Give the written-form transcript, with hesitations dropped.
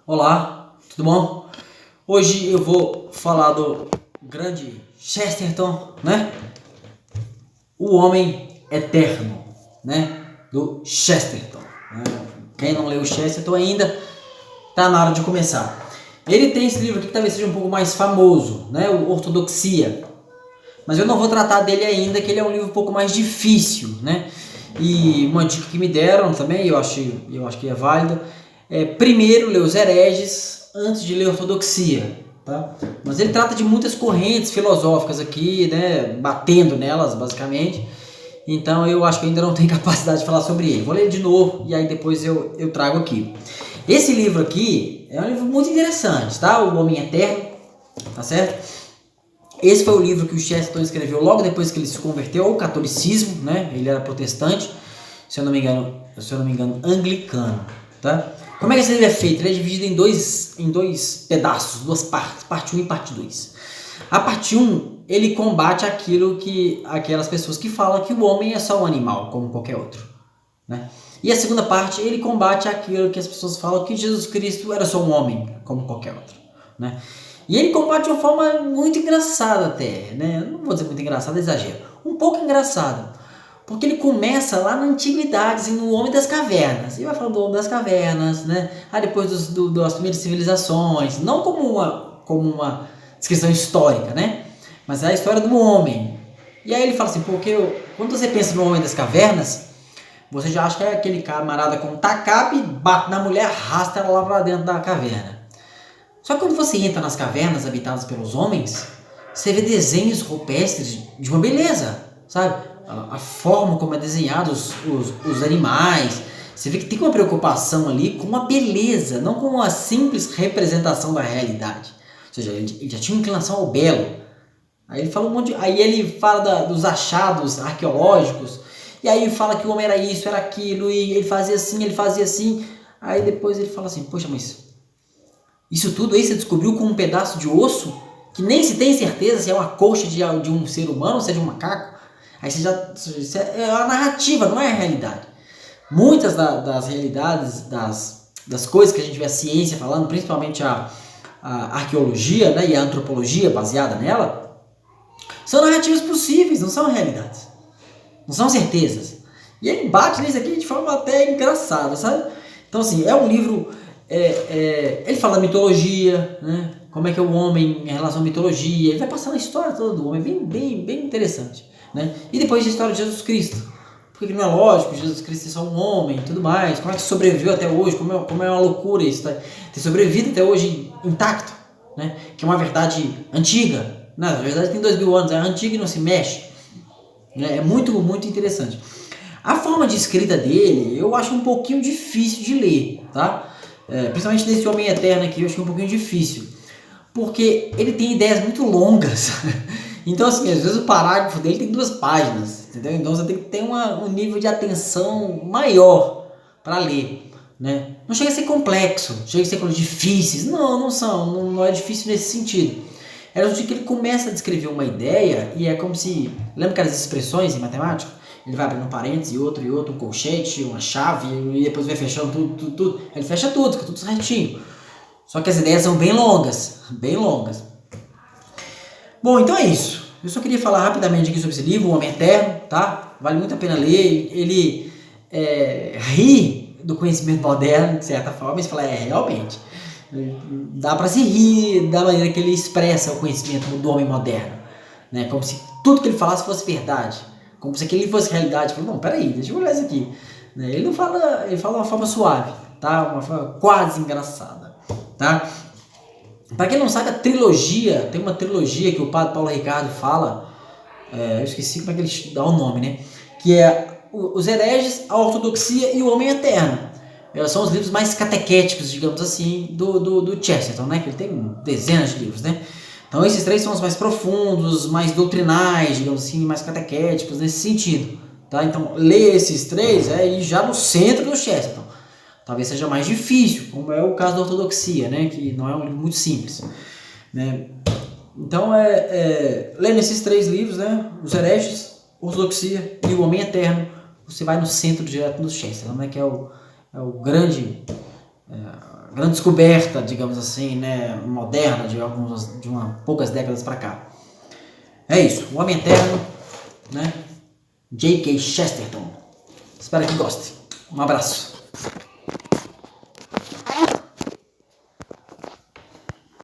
Olá, tudo bom? Hoje eu vou falar do grande Chesterton, né? O Homem Eterno, né? Do Chesterton. Né? Quem não leu Chesterton ainda, tá na hora de começar. Ele tem esse livro aqui que talvez seja um pouco mais famoso, né? O Ortodoxia. Mas eu não vou tratar dele ainda, que ele é um livro um pouco mais difícil, né? E uma dica que me deram também, eu acho que é válida, é primeiro ler os hereges antes de ler a Ortodoxia, tá? Mas ele trata de muitas correntes filosóficas aqui, né? Batendo nelas, basicamente. Então eu acho que ainda não tenho capacidade de falar sobre ele. Vou ler de novo e aí depois eu trago aqui. Esse livro aqui é um livro muito interessante, tá? O Homem Eterno, tá certo? Esse foi o livro que o Chesterton escreveu logo depois que ele se converteu ao catolicismo, né? Ele era protestante, se eu não me engano, anglicano, tá? Como é que esse livro é feito? Ele é dividido em dois pedaços, duas partes, parte 1 e parte 2. A parte 1, ele combate aquelas pessoas que falam que o homem é só um animal, como qualquer outro, né? E a segunda parte, ele combate aquilo que as pessoas falam que Jesus Cristo era só um homem, como qualquer outro, né? E ele combate de uma forma muito engraçada até, né? Não vou dizer muito engraçada, exagero. Um pouco engraçada. Porque ele começa lá na antiguidade, assim, no Homem das Cavernas. E vai falando do Homem das Cavernas, né? Aí depois das primeiras civilizações. Não como uma descrição histórica, né? Mas é a história do homem. E aí ele fala assim, porque quando você pensa no Homem das Cavernas, você já acha que é aquele camarada com tacape, bate na mulher, arrasta ela lá pra dentro da caverna. Só que quando você entra nas cavernas habitadas pelos homens, você vê desenhos rupestres de uma beleza, sabe? A forma como é desenhado os animais. Você vê que tem uma preocupação ali com uma beleza, não com uma simples representação da realidade. Ou seja, ele já tinha uma inclinação ao belo. Aí ele fala aí ele fala dos achados arqueológicos, e aí ele fala que o homem era isso, era aquilo, e ele fazia assim, ele fazia assim. Aí depois ele fala assim, poxa, mas isso tudo aí você descobriu com um pedaço de osso que nem se tem certeza se é uma coxa de um ser humano ou se é de um macaco. Aí isso é a narrativa, não é a realidade. Muitas das realidades, das coisas que a gente vê a ciência falando, principalmente a arqueologia, né, e a antropologia baseada nela, são narrativas possíveis, não são realidades. Não são certezas. E ele bate nisso aqui de forma até engraçada, sabe? Então assim, é um livro... ele fala da mitologia, né? Como é que é o homem em relação à mitologia, ele vai passando a história toda do homem, bem interessante, né? E depois a história de Jesus Cristo, porque não é lógico Jesus Cristo é só um homem e tudo mais, como é que sobreviveu até hoje, como é uma loucura isso, tá? Ter sobrevivido até hoje intacto, né? Que é uma verdade antiga, né? A verdade tem 2000 anos, é antiga e não se mexe, né? É muito interessante. A forma de escrita dele eu acho um pouquinho difícil de ler, tá? Principalmente desse Homem Eterno aqui, eu acho que é um pouquinho difícil, porque ele tem ideias muito longas. Então assim, às vezes o parágrafo dele tem 2 páginas, entendeu? Então você tem que ter um nível de atenção maior para ler, né? Não chega a ser complexo, chega a ser coisas difíceis, não é difícil nesse sentido. É no sentido que ele começa a descrever uma ideia e é como se, lembra aquelas expressões em matemática? Ele vai abrindo um parênteses e outro, um colchete, uma chave, e depois vai fechando tudo. Ele fecha tudo, fica tudo certinho. Só que as ideias são bem longas, bem longas. Bom, então é isso. Eu só queria falar rapidamente aqui sobre esse livro, O Homem Eterno, tá? Vale muito a pena ler. Ele ri do conhecimento moderno, de certa forma, e você fala, realmente, dá para se rir da maneira que ele expressa o conhecimento do homem moderno, né? Como se tudo que ele falasse fosse verdade. Como se aquilo fosse realidade. Falei, não, peraí, deixa eu olhar isso aqui. Ele não fala, ele fala de uma forma suave, tá? Uma forma quase engraçada, tá? Para quem não sabe, tem uma trilogia que o padre Paulo Ricardo fala, eu esqueci como é que ele dá o nome, né? Que é Os Hereges, a Ortodoxia e o Homem Eterno. São os livros mais catequéticos, digamos assim, do Chesterton, né? Que ele tem dezenas de livros, né? Então esses 3 são os mais profundos, mais doutrinais, digamos assim, mais catequéticos nesse sentido, tá? Então ler esses 3 é ir já no centro do Chesterton. Talvez seja mais difícil, como é o caso da Ortodoxia, né? Que não é um livro muito simples, né? Então lendo esses 3 livros, né? Os Hereges, Ortodoxia e o Homem Eterno, você vai no centro direto do Chesterton, né? Que é o grande grande descoberta, digamos assim, né, moderna, de poucas décadas para cá. É isso, o Homem Eterno, né? J.K. Chesterton. Espero que goste. Um abraço.